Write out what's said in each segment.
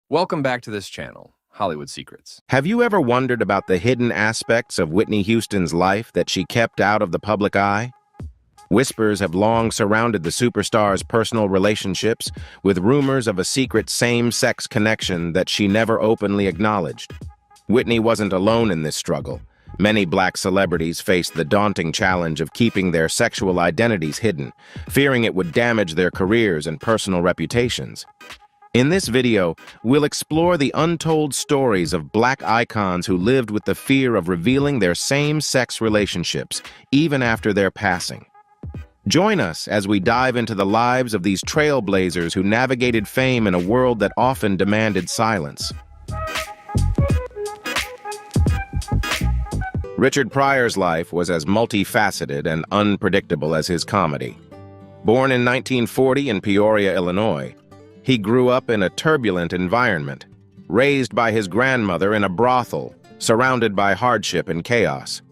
Welcome back to this channel, Hollywood Secrets. Have you ever wondered about the hidden aspects of Whitney Houston's life that she kept out of the public eye? Whispers have long surrounded the superstar's personal relationships, with rumors of a secret same-sex connection that she never openly acknowledged. Whitney wasn't alone in this struggle. Many black celebrities faced the daunting challenge of keeping their sexual identities hidden, fearing it would damage their careers and personal reputations. In this video, we'll explore the untold stories of black icons who lived with the fear of revealing their same-sex relationships, even after their passing. Join us as we dive into the lives of these trailblazers who navigated fame in a world that often demanded silence. Richard Pryor's life was as multifaceted and unpredictable as his comedy. Born in 1940 in Peoria, Illinois, he grew up in a turbulent environment, raised by his grandmother in a brothel, surrounded by hardship and chaos.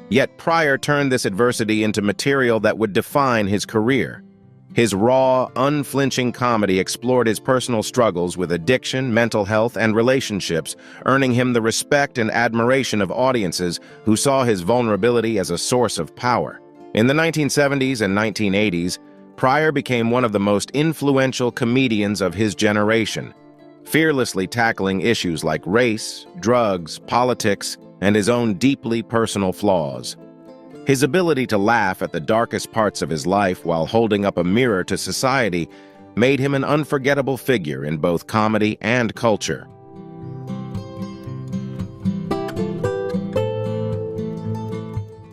Yet Pryor turned this adversity into material that would define his career. His raw, unflinching comedy explored his personal struggles with addiction, mental health, and relationships, earning him the respect and admiration of audiences who saw his vulnerability as a source of power. In the 1970s and 1980s, Pryor became one of the most influential comedians of his generation, fearlessly tackling issues like race, drugs, politics, and his own deeply personal flaws. His ability to laugh at the darkest parts of his life while holding up a mirror to society made him an unforgettable figure in both comedy and culture.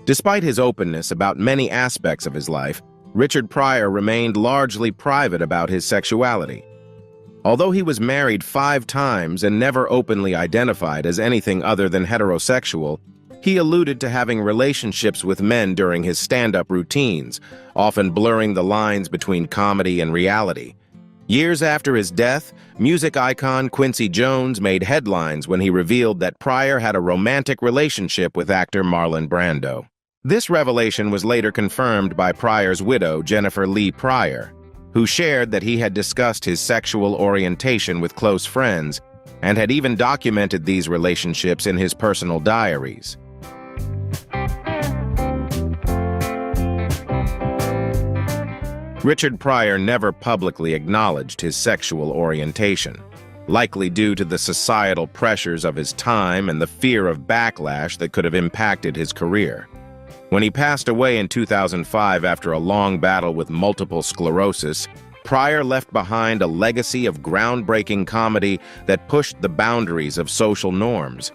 Despite his openness about many aspects of his life, Richard Pryor remained largely private about his sexuality. Although he was married 5 times and never openly identified as anything other than heterosexual, he alluded to having relationships with men during his stand-up routines, often blurring the lines between comedy and reality. Years after his death, music icon Quincy Jones made headlines when he revealed that Pryor had a romantic relationship with actor Marlon Brando. This revelation was later confirmed by Pryor's widow, Jennifer Lee Pryor, who shared that he had discussed his sexual orientation with close friends and had even documented these relationships in his personal diaries. Richard Pryor never publicly acknowledged his sexual orientation, likely due to the societal pressures of his time and the fear of backlash that could have impacted his career. When he passed away in 2005 after a long battle with multiple sclerosis, Pryor left behind a legacy of groundbreaking comedy that pushed the boundaries of social norms.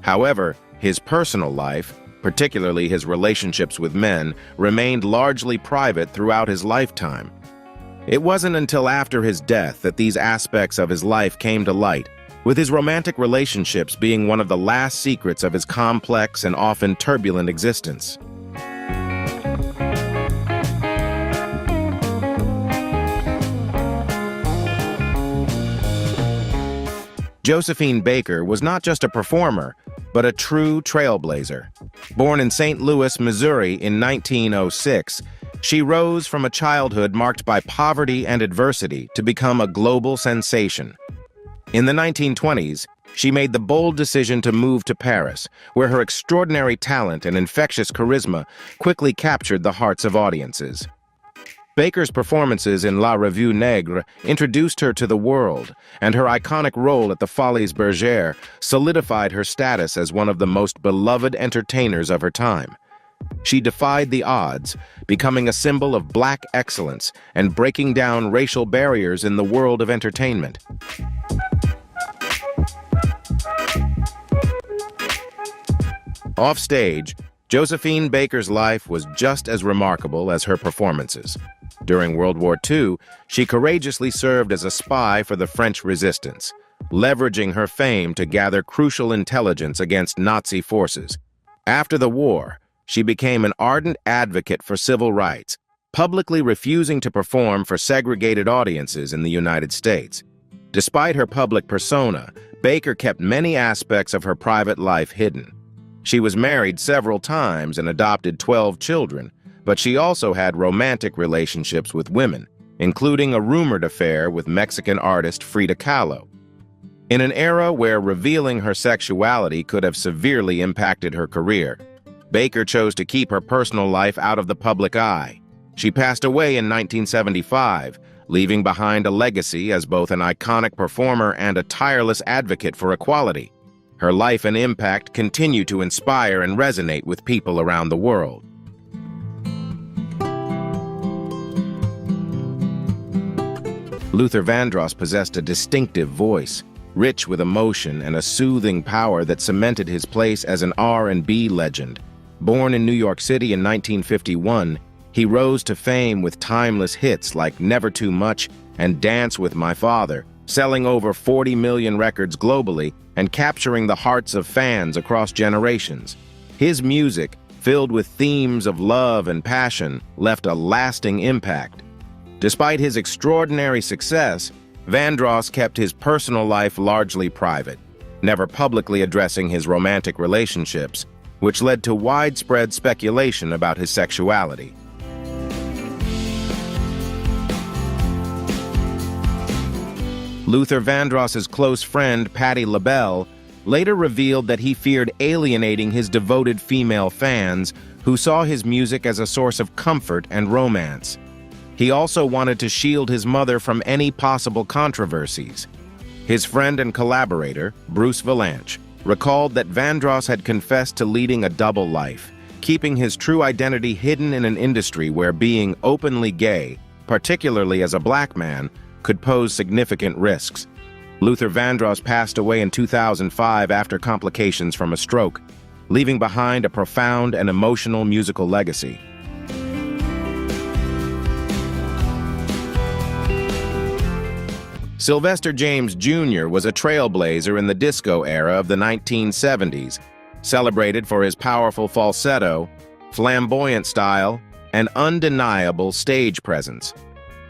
However, his personal life, particularly his relationships with men, remained largely private throughout his lifetime. It wasn't until after his death that these aspects of his life came to light, with his romantic relationships being one of the last secrets of his complex and often turbulent existence. Josephine Baker was not just a performer, but a true trailblazer. Born in St. Louis, Missouri in 1906, she rose from a childhood marked by poverty and adversity to become a global sensation. In the 1920s, she made the bold decision to move to Paris, where her extraordinary talent and infectious charisma quickly captured the hearts of audiences. Baker's performances in La Revue Negre introduced her to the world, and her iconic role at the Folies Bergère solidified her status as one of the most beloved entertainers of her time. She defied the odds, becoming a symbol of black excellence and breaking down racial barriers in the world of entertainment. Offstage, Josephine Baker's life was just as remarkable as her performances. During World War II, she courageously served as a spy for the French resistance, leveraging her fame to gather crucial intelligence against Nazi forces. After the war, she became an ardent advocate for civil rights, publicly refusing to perform for segregated audiences in the United States. Despite her public persona, Baker kept many aspects of her private life hidden. She was married several times and adopted 12 children, but she also had romantic relationships with women, including a rumored affair with Mexican artist Frida Kahlo. In an era where revealing her sexuality could have severely impacted her career, Baker chose to keep her personal life out of the public eye. She passed away in 1975, leaving behind a legacy as both an iconic performer and a tireless advocate for equality. Her life and impact continue to inspire and resonate with people around the world. Luther Vandross possessed a distinctive voice, rich with emotion and a soothing power that cemented his place as an R&B legend. Born in New York City in 1951, he rose to fame with timeless hits like Never Too Much and Dance with My Father, selling over 40 million records globally and capturing the hearts of fans across generations. His music, filled with themes of love and passion, left a lasting impact. Despite his extraordinary success, Vandross kept his personal life largely private, never publicly addressing his romantic relationships, which led to widespread speculation about his sexuality. Luther Vandross's close friend, Patti LaBelle, later revealed that he feared alienating his devoted female fans who saw his music as a source of comfort and romance. He also wanted to shield his mother from any possible controversies. His friend and collaborator, Bruce Vilanch, recalled that Vandross had confessed to leading a double life, keeping his true identity hidden in an industry where being openly gay, particularly as a black man, could pose significant risks. Luther Vandross passed away in 2005 after complications from a stroke, leaving behind a profound and emotional musical legacy. Sylvester James Jr. was a trailblazer in the disco era of the 1970s, celebrated for his powerful falsetto, flamboyant style, and undeniable stage presence.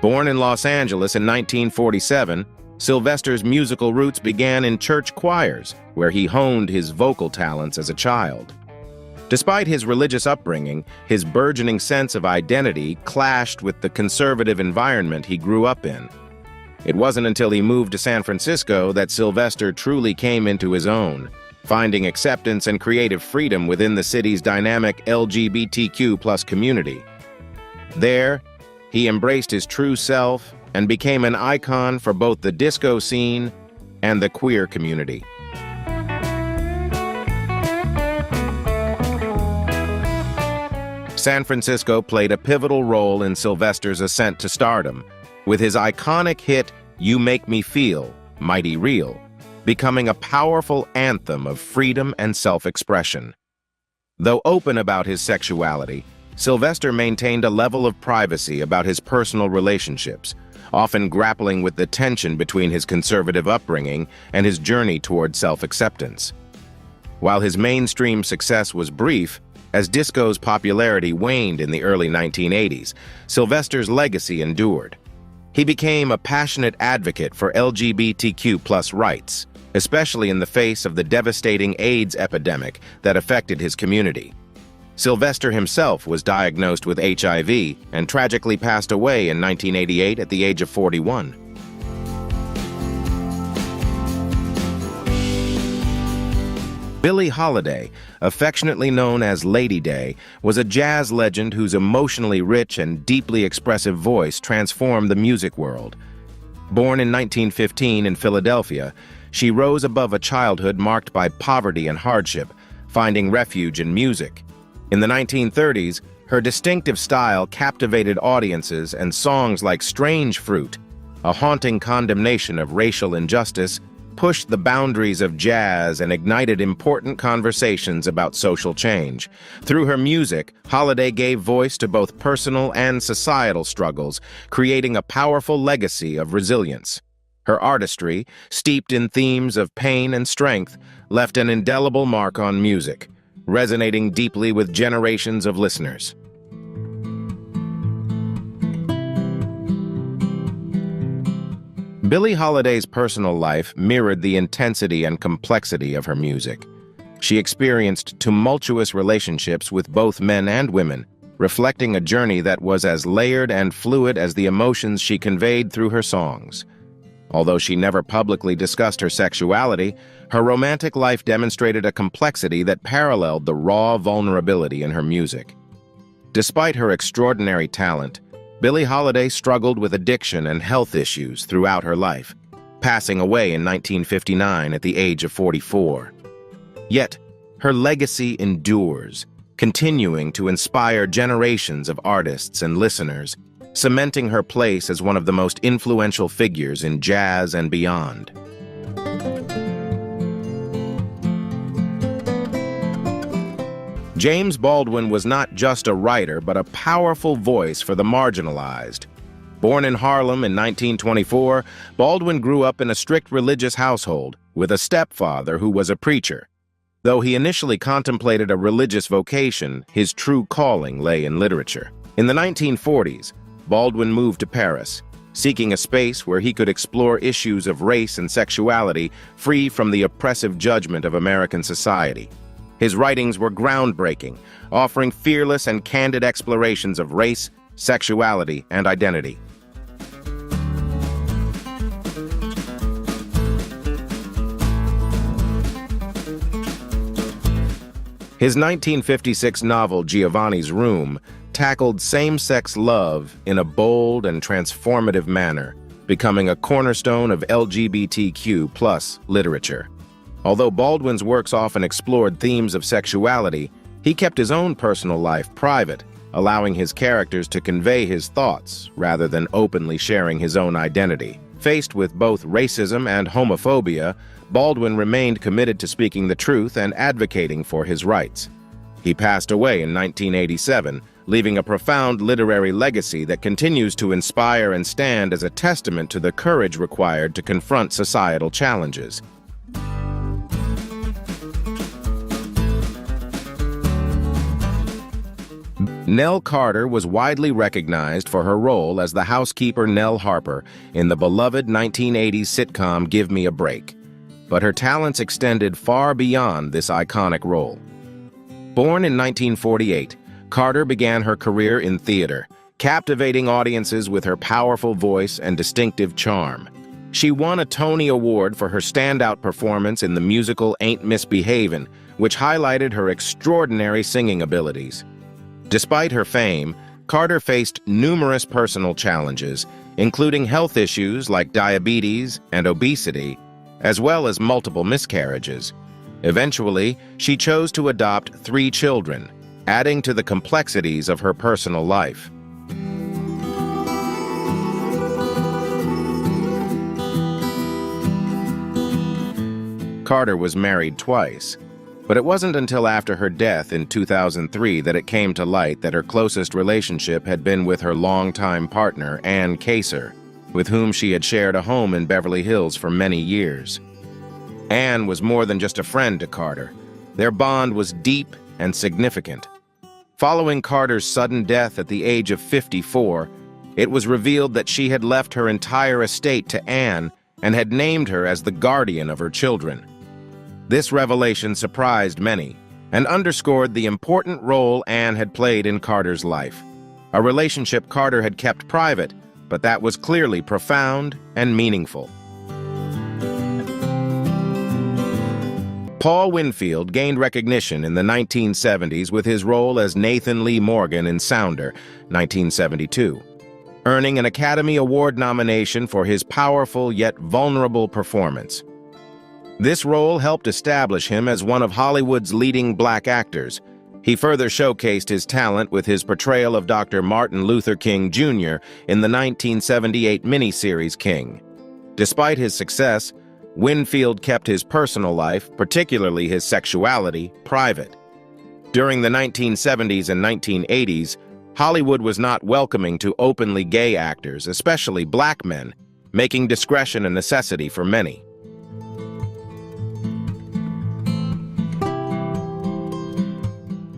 Born in Los Angeles in 1947, Sylvester's musical roots began in church choirs, where he honed his vocal talents as a child. Despite his religious upbringing, his burgeoning sense of identity clashed with the conservative environment he grew up in. It wasn't until he moved to San Francisco that Sylvester truly came into his own, finding acceptance and creative freedom within the city's dynamic LGBTQ+ community. There, he embraced his true self and became an icon for both the disco scene and the queer community. San Francisco played a pivotal role in Sylvester's ascent to stardom, with his iconic hit, You Make Me Feel, Mighty Real, becoming a powerful anthem of freedom and self-expression. Though open about his sexuality, Sylvester maintained a level of privacy about his personal relationships, often grappling with the tension between his conservative upbringing and his journey toward self-acceptance. While his mainstream success was brief, as disco's popularity waned in the early 1980s, Sylvester's legacy endured. He became a passionate advocate for LGBTQ+ rights, especially in the face of the devastating AIDS epidemic that affected his community. Sylvester himself was diagnosed with HIV and tragically passed away in 1988 at the age of 41. Billie Holiday, affectionately known as Lady Day, was a jazz legend whose emotionally rich and deeply expressive voice transformed the music world. Born in 1915 in Philadelphia, she rose above a childhood marked by poverty and hardship, finding refuge in music. In the 1930s, her distinctive style captivated audiences, and songs like Strange Fruit, a haunting condemnation of racial injustice, pushed the boundaries of jazz and ignited important conversations about social change. Through her music, Holiday gave voice to both personal and societal struggles, creating a powerful legacy of resilience. Her artistry, steeped in themes of pain and strength, left an indelible mark on music, resonating deeply with generations of listeners. Billie Holiday's personal life mirrored the intensity and complexity of her music. She experienced tumultuous relationships with both men and women, reflecting a journey that was as layered and fluid as the emotions she conveyed through her songs. Although she never publicly discussed her sexuality, her romantic life demonstrated a complexity that paralleled the raw vulnerability in her music. Despite her extraordinary talent, Billie Holiday struggled with addiction and health issues throughout her life, passing away in 1959 at the age of 44. Yet, her legacy endures, continuing to inspire generations of artists and listeners, cementing her place as one of the most influential figures in jazz and beyond. James Baldwin was not just a writer, but a powerful voice for the marginalized. Born in Harlem in 1924, Baldwin grew up in a strict religious household with a stepfather who was a preacher. Though he initially contemplated a religious vocation, his true calling lay in literature. In the 1940s, Baldwin moved to Paris, seeking a space where he could explore issues of race and sexuality free from the oppressive judgment of American society. His writings were groundbreaking, offering fearless and candid explorations of race, sexuality, and identity. His 1956 novel Giovanni's Room tackled same-sex love in a bold and transformative manner, becoming a cornerstone of LGBTQ+ literature. Although Baldwin's works often explored themes of sexuality, he kept his own personal life private, allowing his characters to convey his thoughts rather than openly sharing his own identity. Faced with both racism and homophobia, Baldwin remained committed to speaking the truth and advocating for his rights. He passed away in 1987, leaving a profound literary legacy that continues to inspire and stand as a testament to the courage required to confront societal challenges. Nell Carter was widely recognized for her role as the housekeeper Nell Harper in the beloved 1980s sitcom Give Me a Break. But her talents extended far beyond this iconic role. Born in 1948, Carter began her career in theater, captivating audiences with her powerful voice and distinctive charm. She won a Tony Award for her standout performance in the musical Ain't Misbehavin', which highlighted her extraordinary singing abilities. Despite her fame, Carter faced numerous personal challenges, including health issues like diabetes and obesity, as well as multiple miscarriages. Eventually, she chose to adopt 3 children, adding to the complexities of her personal life. Carter was married twice, but it wasn't until after her death in 2003 that it came to light that her closest relationship had been with her longtime partner, Ann Kaser, with whom she had shared a home in Beverly Hills for many years. Ann was more than just a friend to Carter. Their bond was deep and significant. Following Carter's sudden death at the age of 54, it was revealed that she had left her entire estate to Ann and had named her as the guardian of her children. This revelation surprised many and underscored the important role Ann had played in Carter's life, a relationship Carter had kept private, but that was clearly profound and meaningful. Paul Winfield gained recognition in the 1970s with his role as Nathan Lee Morgan in Sounder, 1972, earning an Academy Award nomination for his powerful yet vulnerable performance. This role helped establish him as one of Hollywood's leading black actors. He further showcased his talent with his portrayal of Dr. Martin Luther King Jr. in the 1978 miniseries King. Despite his success, Winfield kept his personal life, particularly his sexuality, private. During the 1970s and 1980s, Hollywood was not welcoming to openly gay actors, especially black men, making discretion a necessity for many.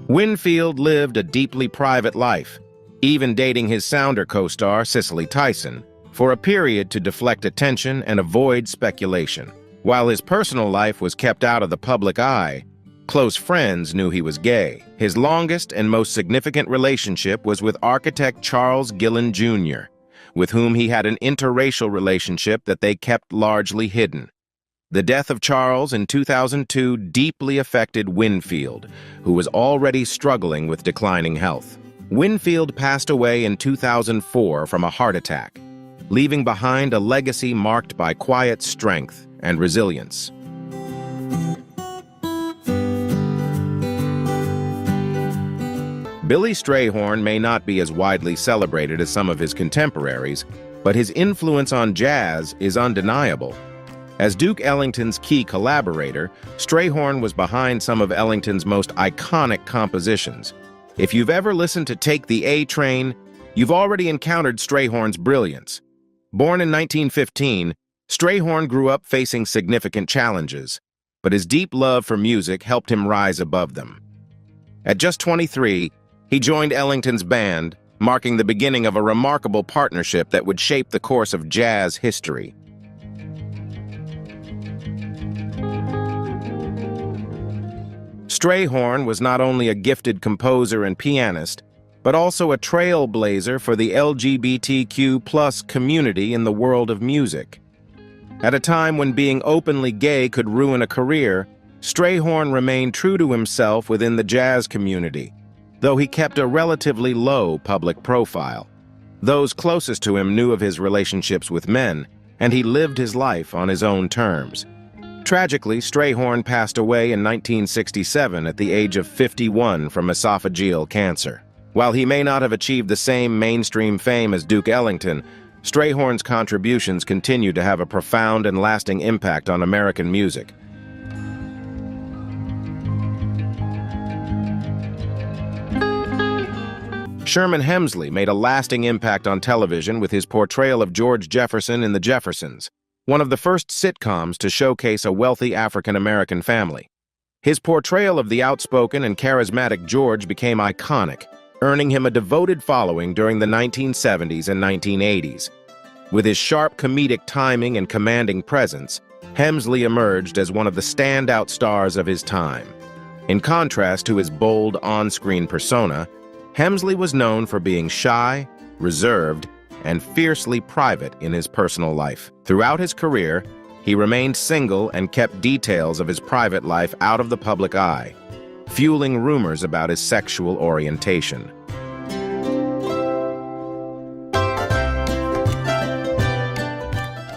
Winfield lived a deeply private life, even dating his Sounder co-star Cicely Tyson, for a period to deflect attention and avoid speculation. While his personal life was kept out of the public eye, close friends knew he was gay. His longest and most significant relationship was with architect Charles Gillen Jr., with whom he had an interracial relationship that they kept largely hidden. The death of Charles in 2002 deeply affected Winfield, who was already struggling with declining health. Winfield passed away in 2004 from a heart attack, leaving behind a legacy marked by quiet strength and resilience. Billy Strayhorn may not be as widely celebrated as some of his contemporaries, but his influence on jazz is undeniable. As Duke Ellington's key collaborator, Strayhorn was behind some of Ellington's most iconic compositions. If you've ever listened to Take the A Train, you've already encountered Strayhorn's brilliance. Born in 1915, Strayhorn grew up facing significant challenges, but his deep love for music helped him rise above them. At just 23, he joined Ellington's band, marking the beginning of a remarkable partnership that would shape the course of jazz history. Strayhorn was not only a gifted composer and pianist, but also a trailblazer for the LGBTQ+ community in the world of music. At a time when being openly gay could ruin a career, Strayhorn remained true to himself within the jazz community, though he kept a relatively low public profile. Those closest to him knew of his relationships with men, and he lived his life on his own terms. Tragically, Strayhorn passed away in 1967 at the age of 51 from esophageal cancer. While he may not have achieved the same mainstream fame as Duke Ellington, Strayhorn's contributions continue to have a profound and lasting impact on American music. Sherman Hemsley made a lasting impact on television with his portrayal of George Jefferson in The Jeffersons, one of the first sitcoms to showcase a wealthy African-American family. His portrayal of the outspoken and charismatic George became iconic, earning him a devoted following during the 1970s and 1980s. With his sharp comedic timing and commanding presence, Hemsley emerged as one of the standout stars of his time. In contrast to his bold on-screen persona, Hemsley was known for being shy, reserved, and fiercely private in his personal life. Throughout his career, he remained single and kept details of his private life out of the public eye, fueling rumors about his sexual orientation.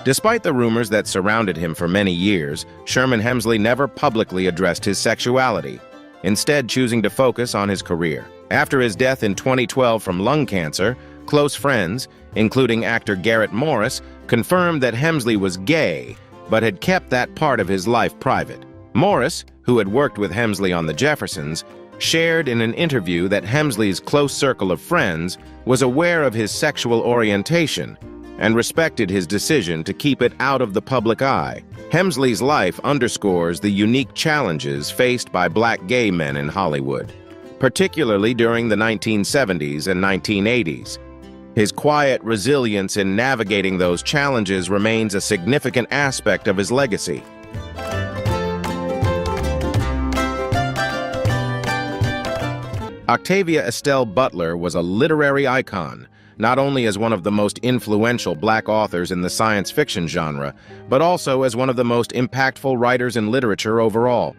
Despite the rumors that surrounded him for many years, Sherman Hemsley never publicly addressed his sexuality, instead choosing to focus on his career. After his death in 2012 from lung cancer, close friends, including actor Garrett Morris, confirmed that Hemsley was gay, but had kept that part of his life private. Morris, who had worked with Hemsley on The Jeffersons, shared in an interview that Hemsley's close circle of friends was aware of his sexual orientation and respected his decision to keep it out of the public eye. Hemsley's life underscores the unique challenges faced by black gay men in Hollywood, particularly during the 1970s and 1980s. His quiet resilience in navigating those challenges remains a significant aspect of his legacy. Octavia Estelle Butler was a literary icon, not only as one of the most influential black authors in the science fiction genre, but also as one of the most impactful writers in literature overall.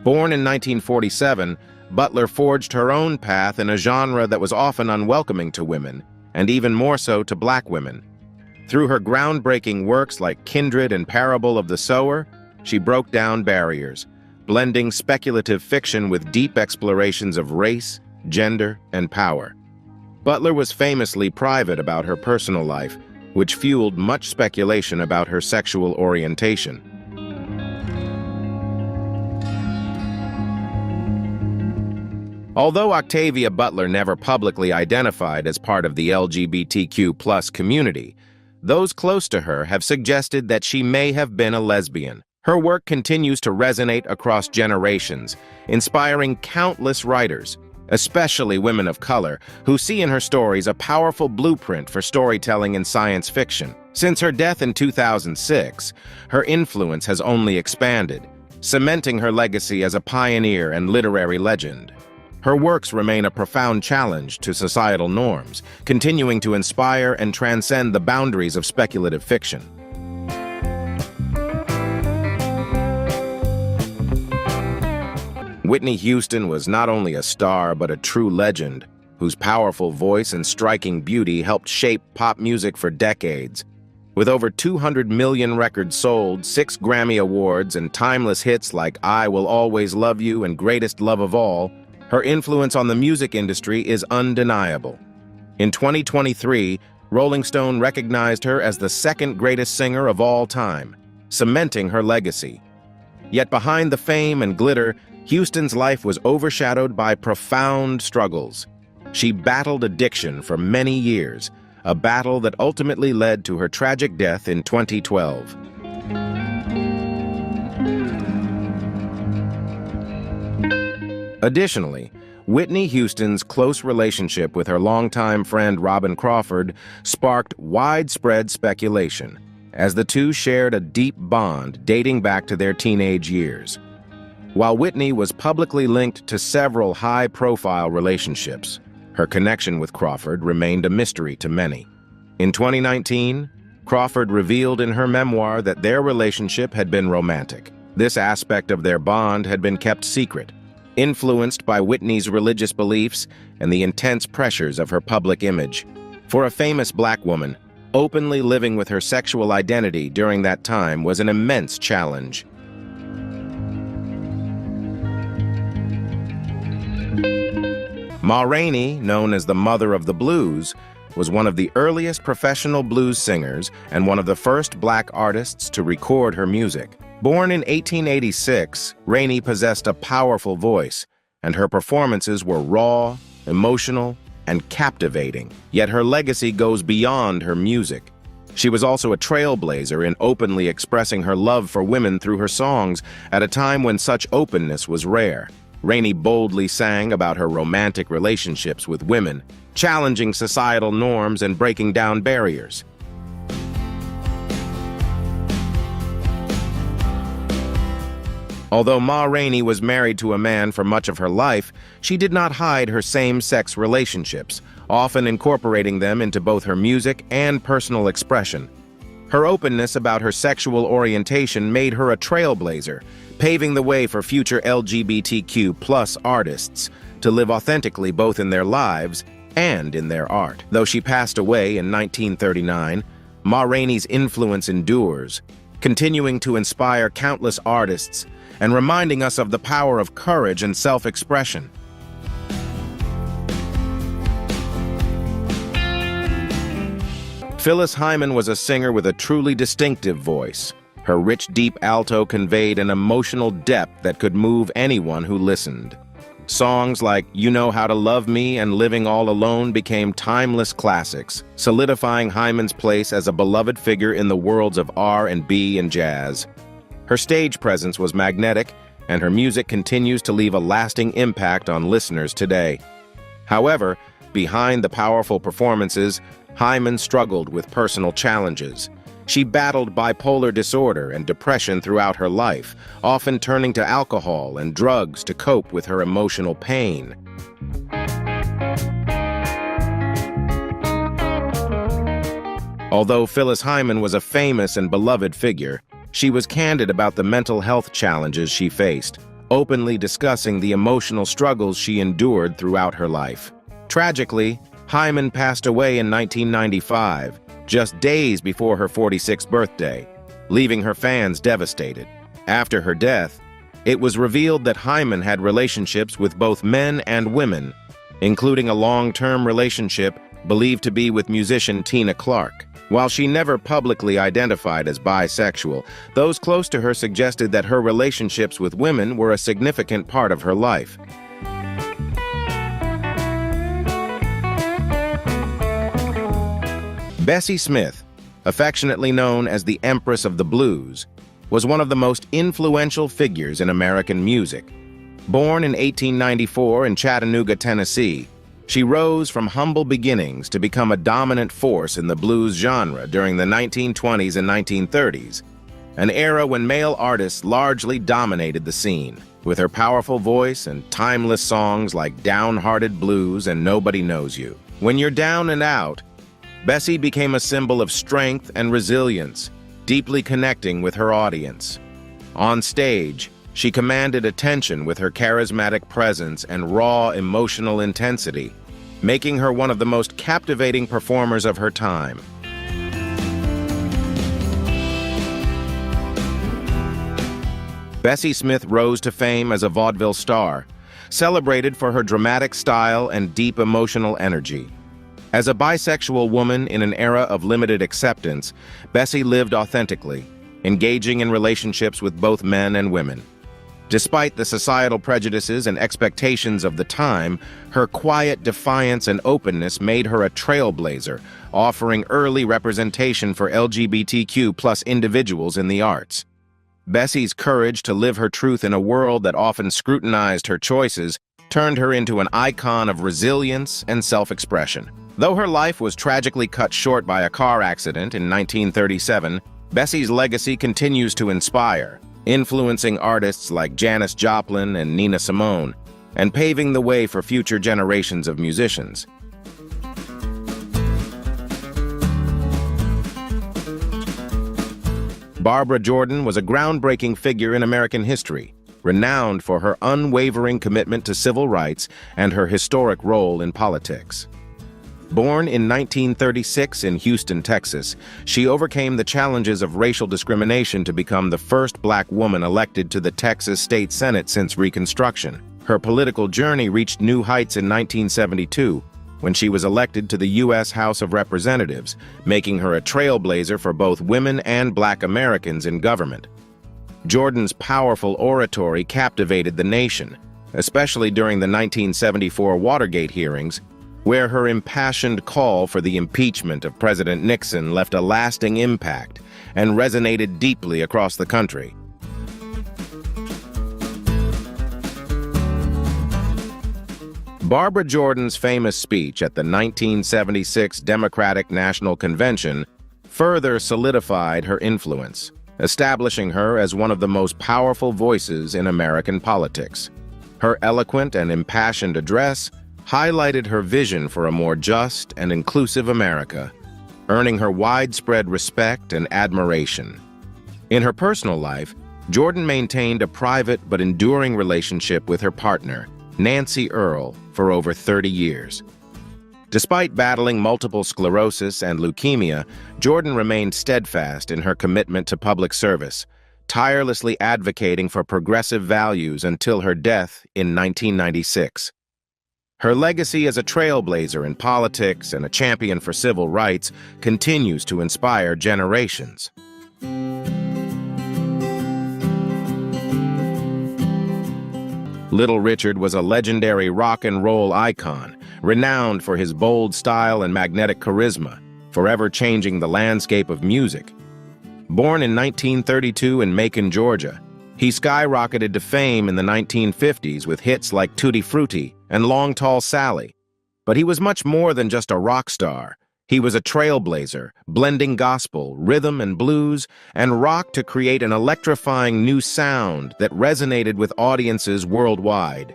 Born in 1947, Butler forged her own path in a genre that was often unwelcoming to women, and even more so to black women. Through her groundbreaking works like Kindred and Parable of the Sower, she broke down barriers, blending speculative fiction with deep explorations of race, gender, and power. Butler was famously private about her personal life, which fueled much speculation about her sexual orientation. Although Octavia Butler never publicly identified as part of the LGBTQ+ community, those close to her have suggested that she may have been a lesbian. Her work continues to resonate across generations, inspiring countless writers, especially women of color, who see in her stories a powerful blueprint for storytelling in science fiction. Since her death in 2006, her influence has only expanded, cementing her legacy as a pioneer and literary legend. Her works remain a profound challenge to societal norms, continuing to inspire and transcend the boundaries of speculative fiction. Whitney Houston was not only a star but a true legend, whose powerful voice and striking beauty helped shape pop music for decades. With over 200 million records sold, 6 Grammy Awards, and timeless hits like I Will Always Love You and Greatest Love of All, her influence on the music industry is undeniable. In 2023, Rolling Stone recognized her as the second greatest singer of all time, cementing her legacy. Yet behind the fame and glitter, Houston's life was overshadowed by profound struggles. She battled addiction for many years, a battle that ultimately led to her tragic death in 2012. Additionally, Whitney Houston's close relationship with her longtime friend Robin Crawford sparked widespread speculation, as the two shared a deep bond dating back to their teenage years. While Whitney was publicly linked to several high-profile relationships, her connection with Crawford remained a mystery to many. In 2019, Crawford revealed in her memoir that their relationship had been romantic. This aspect of their bond had been kept secret, influenced by Whitney's religious beliefs and the intense pressures of her public image. For a famous black woman, openly living with her sexual identity during that time was an immense challenge. Ma Rainey, known as the Mother of the Blues, was one of the earliest professional blues singers and one of the first black artists to record her music. Born in 1886, Rainey possessed a powerful voice, and her performances were raw, emotional, and captivating. Yet her legacy goes beyond her music. She was also a trailblazer in openly expressing her love for women through her songs at a time when such openness was rare. Rainey boldly sang about her romantic relationships with women, challenging societal norms and breaking down barriers. Although Ma Rainey was married to a man for much of her life, she did not hide her same-sex relationships, often incorporating them into both her music and personal expression. Her openness about her sexual orientation made her a trailblazer, paving the way for future LGBTQ+ artists to live authentically both in their lives and in their art. Though she passed away in 1939, Ma Rainey's influence endures, continuing to inspire countless artists and reminding us of the power of courage and self-expression. Phyllis Hyman was a singer with a truly distinctive voice. Her rich, deep alto conveyed an emotional depth that could move anyone who listened. Songs like You Know How to Love Me and Living All Alone became timeless classics, solidifying Hyman's place as a beloved figure in the worlds of R&B and jazz. Her stage presence was magnetic, and her music continues to leave a lasting impact on listeners today. However, behind the powerful performances, Hyman struggled with personal challenges. She battled bipolar disorder and depression throughout her life, often turning to alcohol and drugs to cope with her emotional pain. Although Phyllis Hyman was a famous and beloved figure, she was candid about the mental health challenges she faced, openly discussing the emotional struggles she endured throughout her life. Tragically, Hyman passed away in 1995, just days before her 46th birthday, leaving her fans devastated. After her death, it was revealed that Hyman had relationships with both men and women, including a long-term relationship believed to be with musician Tina Clark. While she never publicly identified as bisexual, those close to her suggested that her relationships with women were a significant part of her life. Bessie Smith, affectionately known as the Empress of the Blues, was one of the most influential figures in American music. Born in 1894 in Chattanooga, Tennessee, she rose from humble beginnings to become a dominant force in the blues genre during the 1920s and 1930s, an era when male artists largely dominated the scene. With her powerful voice and timeless songs like Downhearted Blues and Nobody Knows You. When you're down and out, Bessie became a symbol of strength and resilience, deeply connecting with her audience. On stage, she commanded attention with her charismatic presence and raw emotional intensity, making her one of the most captivating performers of her time. Bessie Smith rose to fame as a vaudeville star, celebrated for her dramatic style and deep emotional energy. As a bisexual woman in an era of limited acceptance, Bessie lived authentically, engaging in relationships with both men and women. Despite the societal prejudices and expectations of the time, her quiet defiance and openness made her a trailblazer, offering early representation for LGBTQ+ individuals in the arts. Bessie's courage to live her truth in a world that often scrutinized her choices turned her into an icon of resilience and self-expression. Though her life was tragically cut short by a car accident in 1937, Bessie's legacy continues to inspire, influencing artists like Janis Joplin and Nina Simone, and paving the way for future generations of musicians. Barbara Jordan was a groundbreaking figure in American history, renowned for her unwavering commitment to civil rights and her historic role in politics. Born in 1936 in Houston, Texas, she overcame the challenges of racial discrimination to become the first Black woman elected to the Texas State Senate since Reconstruction. Her political journey reached new heights in 1972, when she was elected to the U.S. House of Representatives, making her a trailblazer for both women and Black Americans in government. Jordan's powerful oratory captivated the nation, especially during the 1974 Watergate hearings, where her impassioned call for the impeachment of President Nixon left a lasting impact and resonated deeply across the country. Barbara Jordan's famous speech at the 1976 Democratic National Convention further solidified her influence, establishing her as one of the most powerful voices in American politics. Her eloquent and impassioned address highlighted her vision for a more just and inclusive America, earning her widespread respect and admiration. In her personal life, Jordan maintained a private but enduring relationship with her partner, Nancy Earl, for over 30 years. Despite battling multiple sclerosis and leukemia, Jordan remained steadfast in her commitment to public service, tirelessly advocating for progressive values until her death in 1996. Her legacy as a trailblazer in politics and a champion for civil rights continues to inspire generations. Little Richard was a legendary rock and roll icon, renowned for his bold style and magnetic charisma, forever changing the landscape of music. Born in 1932 in Macon, Georgia, he skyrocketed to fame in the 1950s with hits like Tutti Frutti and Long Tall Sally. But he was much more than just a rock star. He was a trailblazer, blending gospel, rhythm and blues, and rock to create an electrifying new sound that resonated with audiences worldwide.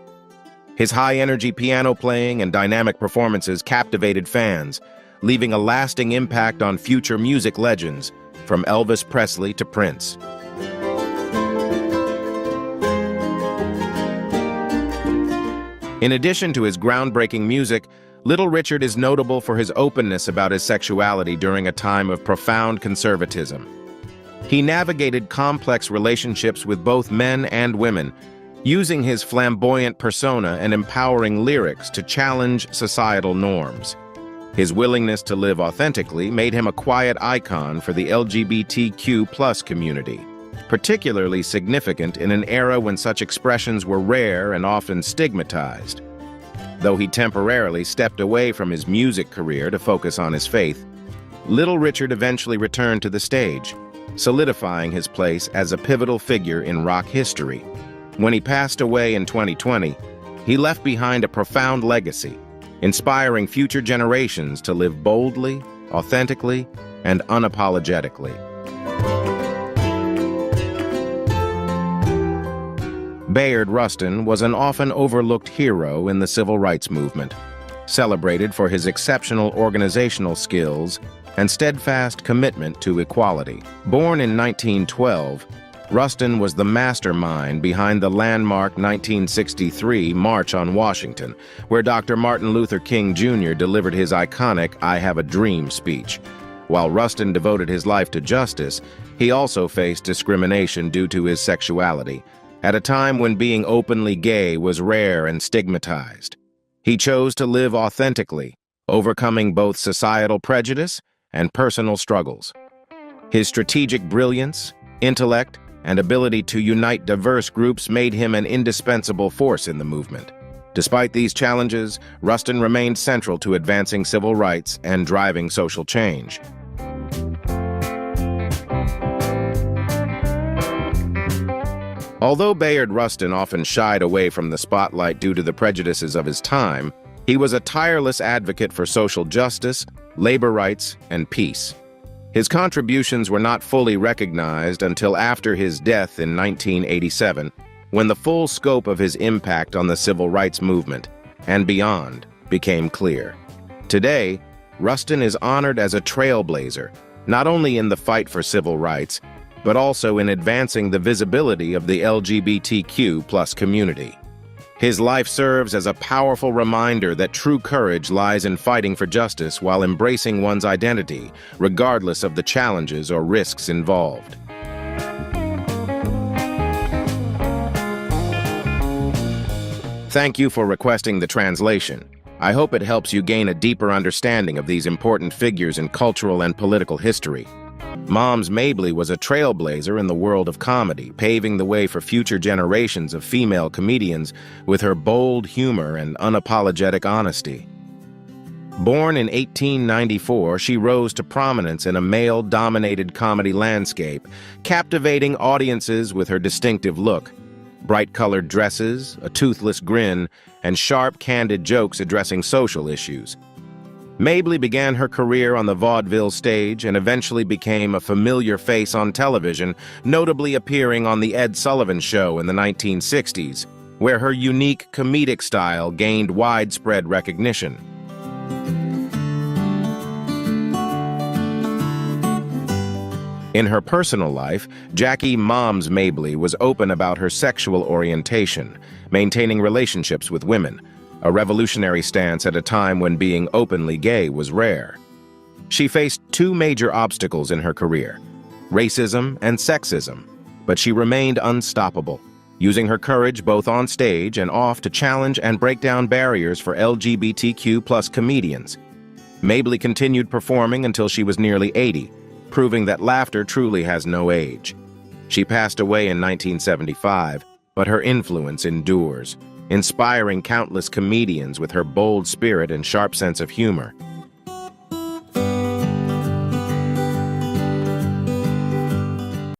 His high-energy piano playing and dynamic performances captivated fans, leaving a lasting impact on future music legends, from Elvis Presley to Prince. In addition to his groundbreaking music, Little Richard is notable for his openness about his sexuality during a time of profound conservatism. He navigated complex relationships with both men and women, using his flamboyant persona and empowering lyrics to challenge societal norms. His willingness to live authentically made him a quiet icon for the LGBTQ+ community, particularly significant in an era when such expressions were rare and often stigmatized. Though he temporarily stepped away from his music career to focus on his faith, Little Richard eventually returned to the stage, solidifying his place as a pivotal figure in rock history. When he passed away in 2020, he left behind a profound legacy, inspiring future generations to live boldly, authentically, and unapologetically. Bayard Rustin was an often overlooked hero in the civil rights movement, celebrated for his exceptional organizational skills and steadfast commitment to equality. Born in 1912, Rustin was the mastermind behind the landmark 1963 March on Washington, where Dr. Martin Luther King Jr. delivered his iconic "I Have a Dream" speech. While Rustin devoted his life to justice, he also faced discrimination due to his sexuality, at a time when being openly gay was rare and stigmatized. He chose to live authentically, overcoming both societal prejudice and personal struggles. His strategic brilliance, intellect, and ability to unite diverse groups made him an indispensable force in the movement. Despite these challenges, Rustin remained central to advancing civil rights and driving social change. Although Bayard Rustin often shied away from the spotlight due to the prejudices of his time, he was a tireless advocate for social justice, labor rights, and peace. His contributions were not fully recognized until after his death in 1987, when the full scope of his impact on the civil rights movement and beyond became clear. Today, Rustin is honored as a trailblazer, not only in the fight for civil rights, but also in advancing the visibility of the LGBTQ+ community. His life serves as a powerful reminder that true courage lies in fighting for justice while embracing one's identity, regardless of the challenges or risks involved. Thank you for requesting the translation. I hope it helps you gain a deeper understanding of these important figures in cultural and political history. Moms Mabley was a trailblazer in the world of comedy, paving the way for future generations of female comedians with her bold humor and unapologetic honesty. Born in 1894, she rose to prominence in a male-dominated comedy landscape, captivating audiences with her distinctive look. Bright-colored dresses, a toothless grin, and sharp, candid jokes addressing social issues. Mabley began her career on the vaudeville stage and eventually became a familiar face on television, notably appearing on The Ed Sullivan Show in the 1960s, where her unique comedic style gained widespread recognition. In her personal life, Jackie "Moms" Mabley was open about her sexual orientation, maintaining relationships with women, a revolutionary stance at a time when being openly gay was rare. She faced two major obstacles in her career, racism and sexism, but she remained unstoppable, using her courage both on stage and off to challenge and break down barriers for LGBTQ+ comedians. Mabley continued performing until she was nearly 80, proving that laughter truly has no age. She passed away in 1975, but her influence endures, inspiring countless comedians with her bold spirit and sharp sense of humor.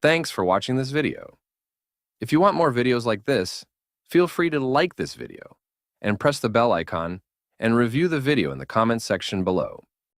Thanks for watching this video. If you want more videos like this, feel free to like this video and press the bell icon and review the video in the comments section below.